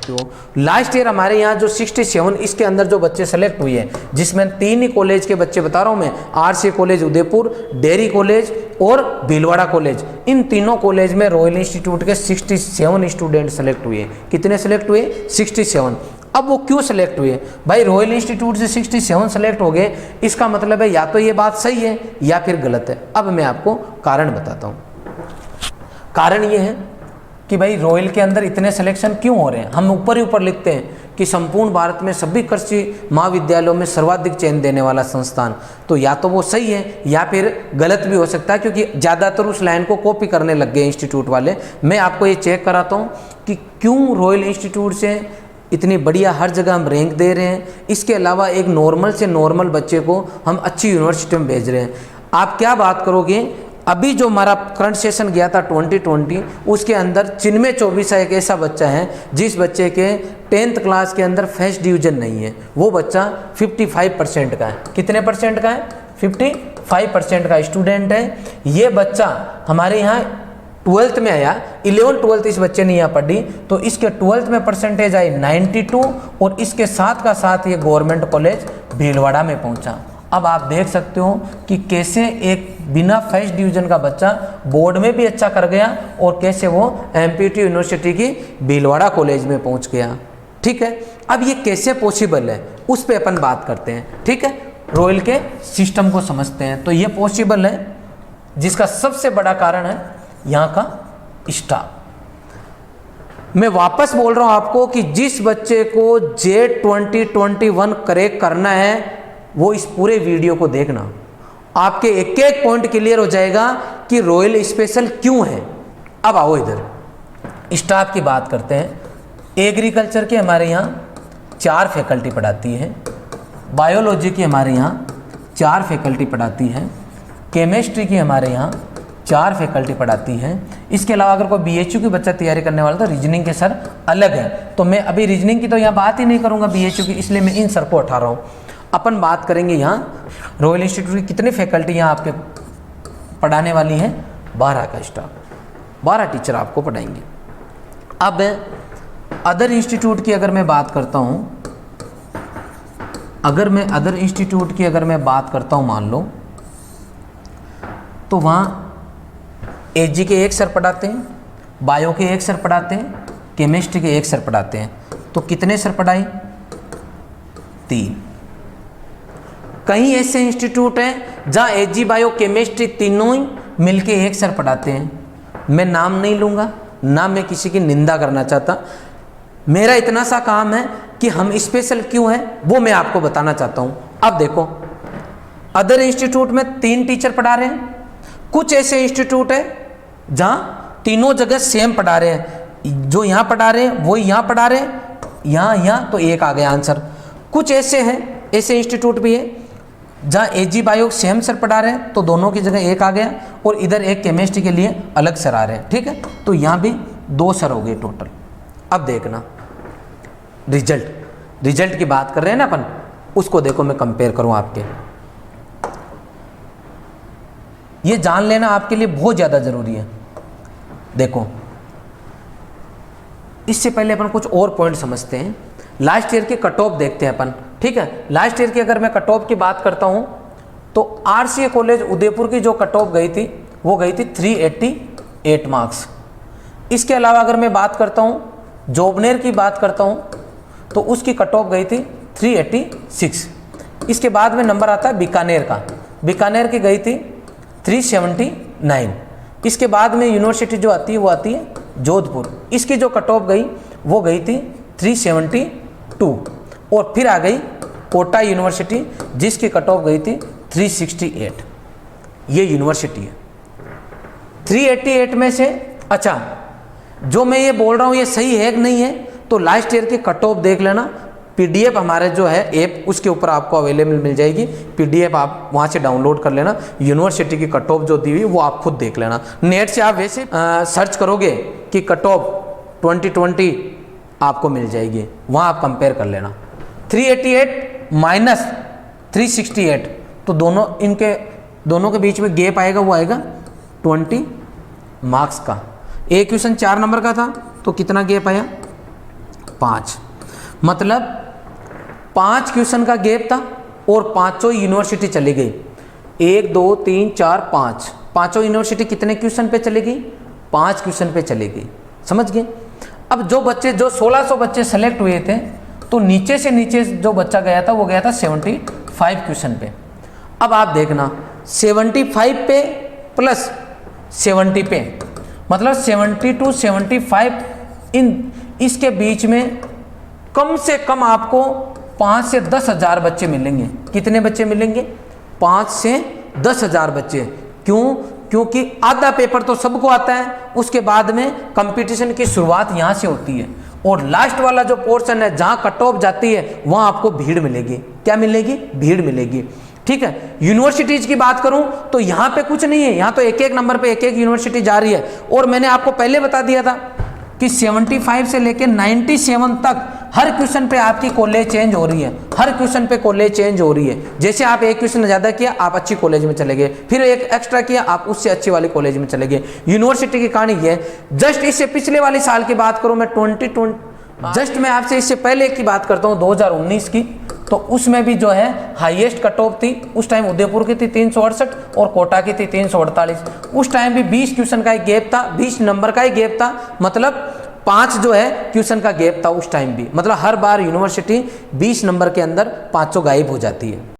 सकते हो। Last year हमारे यहाँ जो 67 इसके अंदर जो बच्चे सेलेक्ट हुए हैं, जिसमें 3 ही कॉलेज के बच्चे बता रहा हूँ मैं, RC college Udaipur, dairy college और भीलवाड़ा कॉलेज, इन तीनों कॉलेज में रॉयल इंस्टीट्यूट के 67 स्टूडेंट सेलेक्ट हुए। कितने सेलेक्ट हुए? 67। अब वो क्यों सेलेक्ट हुए भाई? रॉयल इंस्टीट्यूट से 67 सेलेक्ट हो गए, इसका मतलब है या तो ये बात सही है या फिर गलत है। अब मैं आपको कारण बताता हूँ। कारण ये है कि भाई रॉयल के अंदर इतने सिलेक्शन क्यों हो रहे हैं। हम ऊपर ही ऊपर लिखते हैं कि संपूर्ण भारत में सभी कृषि महाविद्यालयों में सर्वाधिक चयन देने वाला संस्थान, तो या तो वो सही है या फिर गलत भी हो सकता है, क्योंकि ज़्यादातर उस लाइन को कॉपी करने लग गए इंस्टीट्यूट वाले। मैं आपको ये चेक कराता हूँ कि क्यों रॉयल इंस्टीट्यूट से इतनी बढ़िया हर जगह हम रैंक दे रहे हैं। इसके अलावा एक नॉर्मल से नॉर्मल बच्चे को हम अच्छी यूनिवर्सिटी में भेज रहे हैं। आप क्या बात करोगे, अभी जो हमारा करंट सेशन गया था 2020, उसके अंदर चिन्मय चौबीसा एक ऐसा बच्चा है जिस बच्चे के 10th क्लास के अंदर फर्स्ट डिवीजन नहीं है। वो बच्चा 55% का है। कितने परसेंट का है? 55% का स्टूडेंट है। ये बच्चा हमारे यहाँ 12th में आया, 11th 12th इस बच्चे ने यहाँ पढ़ी, तो इसके 12th में परसेंटेज आई 92 और इसके साथ का साथ ये गवर्नमेंट कॉलेज भीलवाड़ा में पहुँचा। अब आप देख सकते हो कि कैसे एक बिना फर्स्ट डिवीजन का बच्चा बोर्ड में भी अच्छा कर गया और कैसे वो एमपीटी यूनिवर्सिटी की भीलवाड़ा कॉलेज में पहुंच गया। ठीक है, अब ये कैसे पॉसिबल है उस पे अपन बात करते हैं। ठीक है, रॉयल के सिस्टम को समझते हैं। तो ये पॉसिबल है, जिसका सबसे बड़ा कारण है यहाँ का स्टाफ। मैं वापस बोल रहा हूँ आपको कि जिस बच्चे को जेट 2021 करेक्ट करना है वो इस पूरे वीडियो को देखना, आपके एक एक पॉइंट क्लियर हो जाएगा कि रॉयल स्पेशल क्यों है। अब आओ इधर स्टाफ की बात करते हैं। एग्रीकल्चर के हमारे यहाँ 4 फैकल्टी पढ़ाती है, बायोलॉजी की हमारे यहाँ 4 फैकल्टी पढ़ाती है, केमिस्ट्री की हमारे यहाँ 4 फैकल्टी पढ़ाती है। इसके अलावा अगर कोई बीएचयू की बच्चा तैयारी करने वाला तो रीजनिंग के सर अलग है। तो मैं अभी रीजनिंग की तो यहाँ बात ही नहीं करूँगा बीएचयू की, इसलिए मैं इन सर को उठा रहा हूँ। अपन बात करेंगे यहाँ रॉयल इंस्टीट्यूट की कितनी फैकल्टी यहाँ आपके पढ़ाने वाली हैं? 12 का स्टाफ, 12 टीचर आपको पढ़ाएंगे। अब अदर इंस्टीट्यूट की अगर मैं बात करता हूँ, अगर मैं अदर इंस्टीट्यूट की अगर मैं बात करता हूँ मान लो, तो वहाँ एजी के 1 सर पढ़ाते हैं, बायो के 1 सर पढ़ाते हैं, केमिस्ट्री के 1 सर पढ़ाते हैं। तो कितने सर पढ़ाए? 3। कहीं ऐसे इंस्टीट्यूट हैं जहाँ एजी, बायो, केमिस्ट्री तीनों ही मिलके 1 सर पढ़ाते हैं। मैं नाम नहीं लूँगा, ना मैं किसी की निंदा करना चाहता। मेरा इतना सा काम है कि हम स्पेशल क्यों हैं वो मैं आपको बताना चाहता हूँ। अब देखो, अदर इंस्टीट्यूट में 3 टीचर पढ़ा रहे हैं। कुछ ऐसे इंस्टीट्यूट है जहाँ तीनों जगह सेम पढ़ा रहे हैं, जो यहाँ पढ़ा रहे हैं वो यहाँ पढ़ा रहे हैं, यहाँ तो 1 आ गया आंसर। कुछ ऐसे हैं, ऐसे इंस्टीट्यूट भी है जहाँ एजी, बायो सेम सर पढ़ा रहे हैं तो दोनों की जगह 1 आ गया, और इधर एक केमिस्ट्री के लिए अलग सर आ रहे हैं। ठीक है, तो यहाँ भी 2 सर हो गए टोटल। अब देखना रिजल्ट की बात कर रहे हैं ना अपन, उसको देखो मैं कंपेयर करूँ आपके, ये जान लेना आपके लिए बहुत ज़्यादा ज़रूरी है। देखो, इससे पहले अपन कुछ और पॉइंट समझते हैं। लास्ट ईयर के कट ऑफ देखते हैं अपन। ठीक है, लास्ट ईयर की अगर मैं कट ऑफ की बात करता हूँ तो आरसीए कॉलेज उदयपुर की जो कट ऑफ गई थी वो गई थी 388 मार्क्स। इसके अलावा अगर मैं बात करता हूँ जोबनेर की बात करता हूँ तो उसकी कट ऑफ गई थी 386। इसके बाद में नंबर आता है बीकानेर का, बीकानेर की गई थी 379। इसके बाद में यूनिवर्सिटी जो आती है वो आती है जोधपुर, इसकी जो कट ऑफ गई वो गई थी 372। और फिर आ गई कोटा यूनिवर्सिटी जिसकी कट ऑफ गई थी 368। ये यूनिवर्सिटी है 388 में से। अच्छा, जो मैं ये बोल रहा हूँ ये सही है कि नहीं है, तो लास्ट ईयर की कट ऑफ देख लेना। पीडीएफ हमारे जो है ऐप उसके ऊपर आपको अवेलेबल मिल जाएगी, पीडीएफ आप वहाँ से डाउनलोड कर लेना। यूनिवर्सिटी की कट ऑफ जो दी हुई वो आप खुद देख लेना। नेट से आप वैसे सर्च करोगे कि कट ऑफ 2020 आपको मिल जाएगी, वहाँ आप कंपेयर कर लेना। 388 माइनस 368, तो दोनों के बीच में गैप आएगा, वो आएगा 20 मार्क्स का। एक क्वेश्चन 4 नंबर का था तो कितना गैप आया? 5, मतलब 5 क्वेश्चन का गैप था और पांचों यूनिवर्सिटी चली गई। 1 2 3 4 5, पांचों यूनिवर्सिटी कितने क्वेश्चन पे चली गई? 5 क्वेश्चन पे चली गई। समझ गए? अब जो 1600 बच्चे सेलेक्ट हुए थे, तो नीचे से नीचे जो बच्चा गया था वो गया था 75 क्वेश्चन पे। अब आप देखना 75 पे प्लस 70 पे, मतलब 70 to 75, इसके बीच में कम से कम आपको 5 से 10 हज़ार बच्चे मिलेंगे। कितने बच्चे मिलेंगे? 5 से 10 हज़ार बच्चे। क्यों? क्योंकि आधा पेपर तो सबको आता है, उसके बाद में कंपटीशन की शुरुआत यहाँ से होती है, और लास्ट वाला जो पोर्शन है जहाँ कट ऑफ जाती है वहाँ आपको भीड़ मिलेगी। क्या मिलेगी? भीड़ मिलेगी। ठीक है। यूनिवर्सिटीज की बात करूं तो यहाँ पे कुछ नहीं है, यहाँ तो एक एक नंबर पे एक एक यूनिवर्सिटी जा रही है। और मैंने आपको पहले बता दिया था कि 75 से लेकर 97 तक हर क्वेश्चन पे आपकी कॉलेज चेंज हो रही है, हर क्वेश्चन पे कॉलेज चेंज हो रही है। जैसे आप एक क्वेश्चन ज़्यादा किया आप अच्छी कॉलेज में चले गए, फिर एक एक्स्ट्रा किया आप उससे अच्छी वाली कॉलेज में चले गए। यूनिवर्सिटी की कहानी ये है। जस्ट इससे पिछले वाले साल की बात करूँ मैं 2020, जस्ट मैं आपसे इससे पहले की बात करता हूँ 2019 की, तो उसमें भी जो है हाईएस्ट कट ऑफ थी उस टाइम उदयपुर की थी 368 और कोटा की थी 348। उस टाइम भी 20 क्वेश्चन का एक गैप था, 20 नंबर का ही गैप था, मतलब 5 जो है क्वेश्चन का गैप था उस टाइम भी। मतलब हर बार यूनिवर्सिटी 20 नंबर के अंदर 500 गायब हो जाती है।